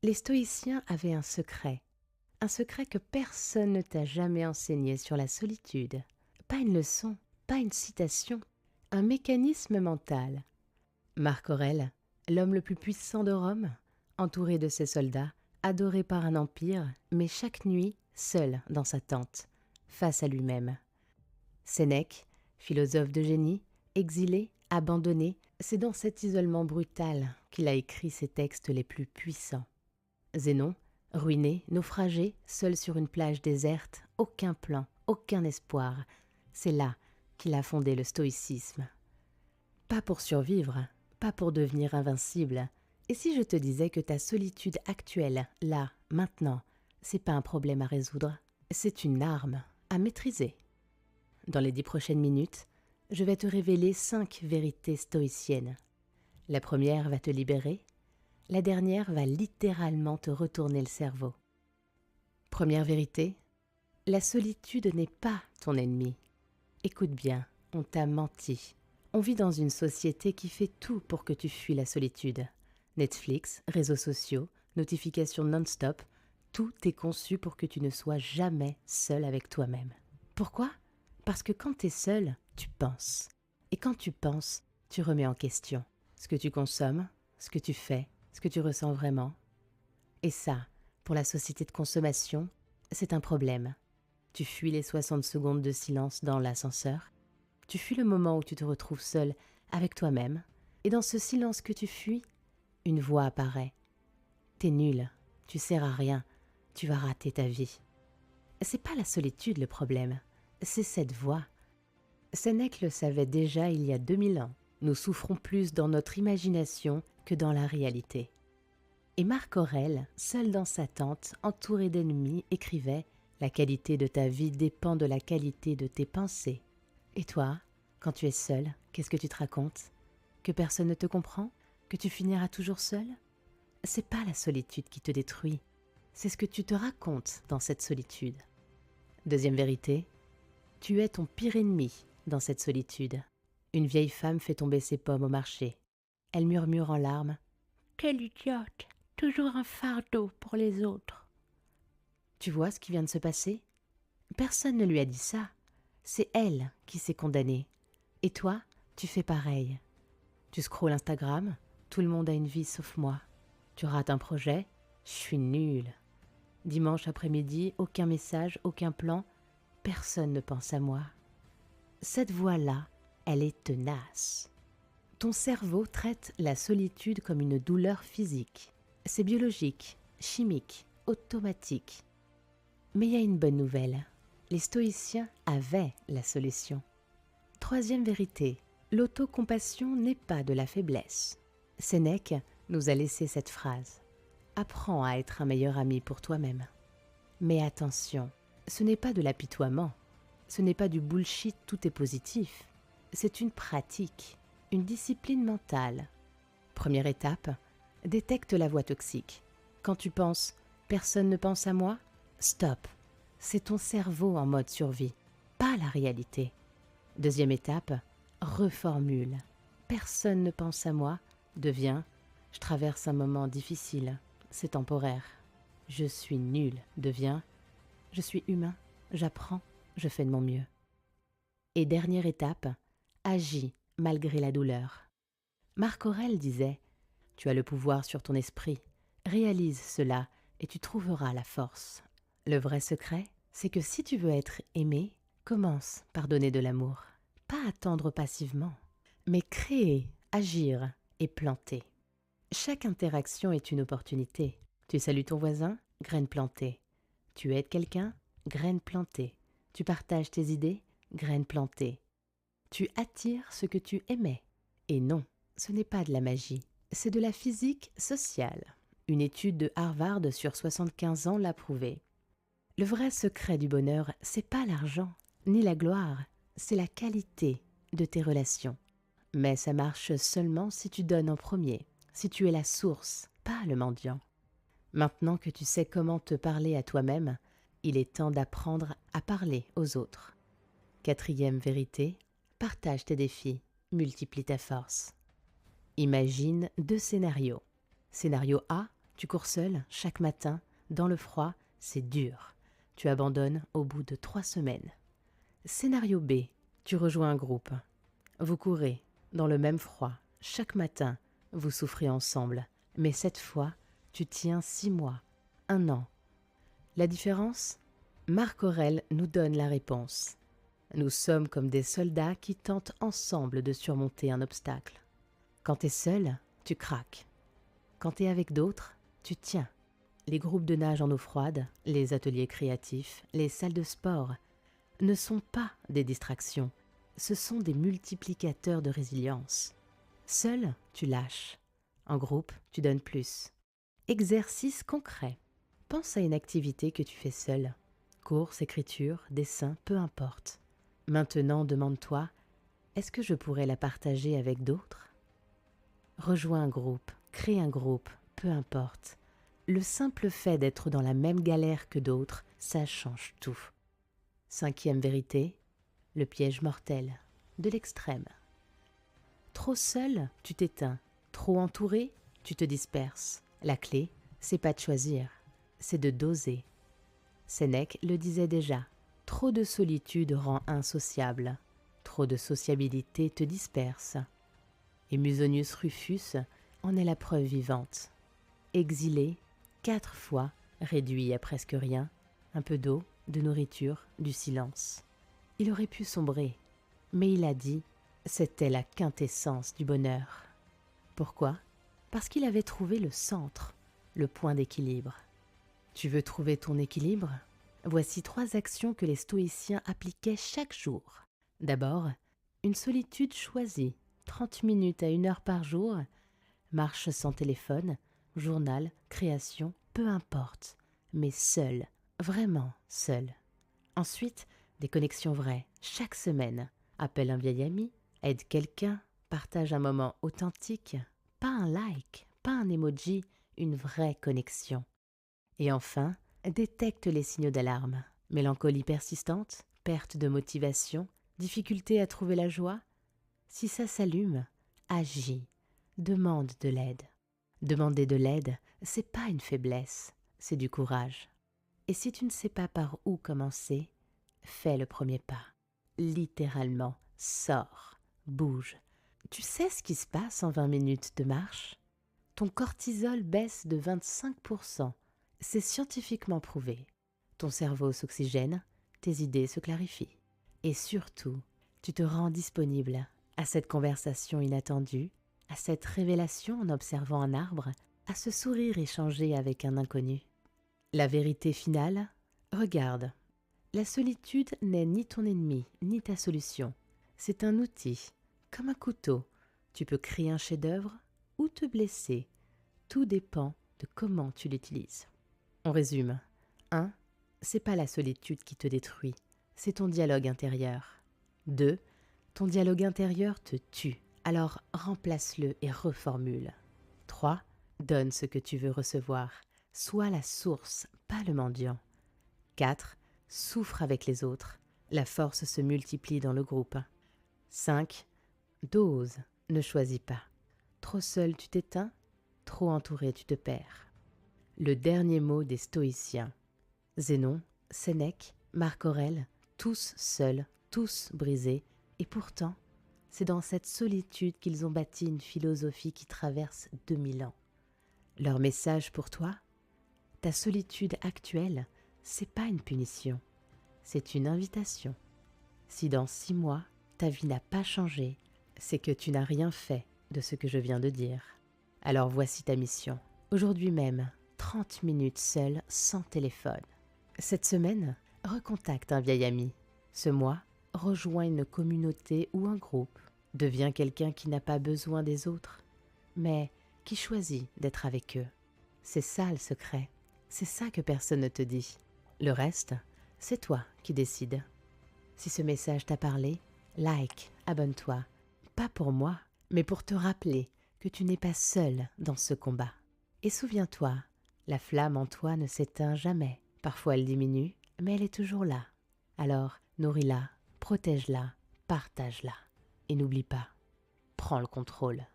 Les stoïciens avaient un secret que personne ne t'a jamais enseigné sur la solitude. Pas une leçon, pas une citation, un mécanisme mental. Marc Aurèle, l'homme le plus puissant de Rome, entouré de ses soldats, adoré par un empire, mais chaque nuit, seul dans sa tente, face à lui-même. Sénèque, philosophe de génie, exilé, abandonné, c'est dans cet isolement brutal qu'il a écrit ses textes les plus puissants. Zénon, ruiné, naufragé, seul sur une plage déserte, aucun plan, aucun espoir. C'est là qu'il a fondé le stoïcisme. Pas pour survivre, pas pour devenir invincible. Et si je te disais que ta solitude actuelle, là, maintenant, c'est pas un problème à résoudre, c'est une arme à maîtriser. Dans les 10 prochaines minutes, je vais te révéler 5 vérités stoïciennes. La première va te libérer, la dernière va littéralement te retourner le cerveau. Première vérité, la solitude n'est pas ton ennemi. Écoute bien, on t'a menti. On vit dans une société qui fait tout pour que tu fuis la solitude. Netflix, réseaux sociaux, notifications non-stop, tout est conçu pour que tu ne sois jamais seul avec toi-même. Pourquoi ? Parce que quand tu es seul, tu penses. Et quand tu penses, tu remets en question ce que tu consommes, ce que tu fais, ce que tu ressens vraiment. Et ça, pour la société de consommation, c'est un problème. Tu fuis les 60 secondes de silence dans l'ascenseur. Tu fuis le moment où tu te retrouves seul avec toi-même. Et dans ce silence que tu fuis, une voix apparaît. T'es nul, tu sers à rien, tu vas rater ta vie. C'est pas la solitude le problème, c'est cette voix. Sénèque le savait déjà il y a 2000 ans. Nous souffrons plus dans notre imagination que dans la réalité. Et Marc Aurèle, seul dans sa tente, entouré d'ennemis, écrivait « La qualité de ta vie dépend de la qualité de tes pensées ». Et toi, quand tu es seul, qu'est-ce que tu te racontes ? Que personne ne te comprend ? Que tu finiras toujours seul ? C'est pas la solitude qui te détruit, c'est ce que tu te racontes dans cette solitude. Deuxième vérité, tu es ton pire ennemi dans cette solitude. Une vieille femme fait tomber ses pommes au marché. Elle murmure en larmes « Quelle idiote, toujours un fardeau pour les autres !» Tu vois ce qui vient de se passer ? Personne ne lui a dit ça. C'est elle qui s'est condamnée. Et toi, tu fais pareil. Tu scrolles Instagram, tout le monde a une vie sauf moi. Tu rates un projet, je suis nulle. Dimanche après-midi, aucun message, aucun plan, personne ne pense à moi. Cette voix-là, elle est tenace. Ton cerveau traite la solitude comme une douleur physique. C'est biologique, chimique, automatique. Mais il y a une bonne nouvelle. Les stoïciens avaient la solution. Troisième vérité, l'autocompassion n'est pas de la faiblesse. Sénèque nous a laissé cette phrase. Apprends à être un meilleur ami pour toi-même. Mais attention, ce n'est pas de l'apitoiement. Ce n'est pas du bullshit tout est positif. C'est une pratique, une discipline mentale. Première étape, détecte la voix toxique. Quand tu penses « personne ne pense à moi », stop. C'est ton cerveau en mode survie, pas la réalité. Deuxième étape, reformule. Personne ne pense à moi, devient « je traverse un moment difficile, c'est temporaire ». Je suis nul, devient « je suis humain, j'apprends, je fais de mon mieux ». Et dernière étape, agis malgré la douleur. Marc Aurèle disait « Tu as le pouvoir sur ton esprit, réalise cela et tu trouveras la force ». Le vrai secret, c'est que si tu veux être aimé, commence par donner de l'amour. Pas attendre passivement, mais créer, agir et planter. Chaque interaction est une opportunité. Tu salues ton voisin, graine plantée. Tu aides quelqu'un, graine plantée. Tu partages tes idées, graine plantée. Tu attires ce que tu aimais. Et non, ce n'est pas de la magie, c'est de la physique sociale. Une étude de Harvard sur 75 ans l'a prouvé. Le vrai secret du bonheur, c'est pas l'argent, ni la gloire, c'est la qualité de tes relations. Mais ça marche seulement si tu donnes en premier, si tu es la source, pas le mendiant. Maintenant que tu sais comment te parler à toi-même, il est temps d'apprendre à parler aux autres. Quatrième vérité, partage tes défis, multiplie ta force. Imagine 2 scénarios. Scénario A, Tu cours seul chaque matin, dans le froid, c'est dur. Tu abandonnes au bout de 3 semaines. Scénario B, tu rejoins un groupe. Vous courez, dans le même froid, chaque matin, vous souffrez ensemble. Mais cette fois, tu tiens 6 mois, 1 an. La différence ? Marc Aurèle nous donne la réponse. Nous sommes comme des soldats qui tentent ensemble de surmonter un obstacle. Quand t'es seul, tu craques. Quand t'es avec d'autres, tu tiens. Les groupes de nage en eau froide, les ateliers créatifs, les salles de sport ne sont pas des distractions, ce sont des multiplicateurs de résilience. Seul, tu lâches. En groupe, tu donnes plus. Exercice concret. Pense à une activité que tu fais seul. Course, écriture, dessin, peu importe. Maintenant, demande-toi, est-ce que je pourrais la partager avec d'autres ? Rejoins un groupe, crée un groupe, peu importe. Le simple fait d'être dans la même galère que d'autres, ça change tout. 5e vérité, le piège mortel, de l'extrême. Trop seul, tu t'éteins. Trop entouré, tu te disperses. La clé, c'est pas de choisir, c'est de doser. Sénèque le disait déjà, trop de solitude rend insociable. Trop de sociabilité te disperse. Et Musonius Rufus en est la preuve vivante. Exilé, 4 fois, réduit à presque rien, un peu d'eau, de nourriture, du silence. Il aurait pu sombrer, mais il a dit, c'était la quintessence du bonheur. Pourquoi ? Parce qu'il avait trouvé le centre, le point d'équilibre. Tu veux trouver ton équilibre ? Voici 3 actions que les stoïciens appliquaient chaque jour. D'abord, une solitude choisie, 30 minutes à 1 heure par jour, marche sans téléphone, journal, création, peu importe, mais seul, vraiment seul. Ensuite, des connexions vraies, chaque semaine. Appelle un vieil ami, aide quelqu'un, partage un moment authentique, pas un like, pas un emoji, une vraie connexion. Et enfin, détecte les signaux d'alarme. Mélancolie persistante, perte de motivation, difficulté à trouver la joie. Si ça s'allume, agis, demande de l'aide. Demander de l'aide, c'est pas une faiblesse, c'est du courage. Et si tu ne sais pas par où commencer, fais le premier pas. Littéralement, sors, bouge. Tu sais ce qui se passe en 20 minutes de marche ? Ton cortisol baisse de 25%. C'est scientifiquement prouvé. Ton cerveau s'oxygène, tes idées se clarifient. Et surtout, tu te rends disponible à cette conversation inattendue, à cette révélation en observant un arbre, à ce sourire échangé avec un inconnu. La vérité finale ? Regarde. La solitude n'est ni ton ennemi, ni ta solution. C'est un outil, comme un couteau. Tu peux créer un chef-d'œuvre ou te blesser. Tout dépend de comment tu l'utilises. On résume. 1. C'est pas la solitude qui te détruit, c'est ton dialogue intérieur. 2. Ton dialogue intérieur te tue, alors remplace-le et reformule. 3. Donne ce que tu veux recevoir. Sois la source, pas le mendiant. 4. Souffre avec les autres. La force se multiplie dans le groupe. 5. Dose, ne choisis pas. Trop seul, tu t'éteins. Trop entouré, tu te perds. Le dernier mot des stoïciens. Zénon, Sénèque, Marc Aurèle, tous seuls, tous brisés. Et pourtant, c'est dans cette solitude qu'ils ont bâti une philosophie qui traverse 2000 ans. Leur message pour toi ? Ta solitude actuelle, c'est pas une punition, c'est une invitation. Si dans 6 mois, ta vie n'a pas changé, c'est que tu n'as rien fait de ce que je viens de dire. Alors voici ta mission. Aujourd'hui même, 30 minutes seule, sans téléphone. Cette semaine, recontacte un vieil ami. Ce mois, rejoins une communauté ou un groupe. Deviens quelqu'un qui n'a pas besoin des autres, mais qui choisit d'être avec eux. C'est ça le secret. C'est ça que personne ne te dit. Le reste, c'est toi qui décides. Si ce message t'a parlé, like, abonne-toi. Pas pour moi, mais pour te rappeler que tu n'es pas seul dans ce combat. Et souviens-toi, la flamme en toi ne s'éteint jamais. Parfois elle diminue, mais elle est toujours là. Alors, nourris-la, protège-la, partage-la. Et n'oublie pas, prends le contrôle.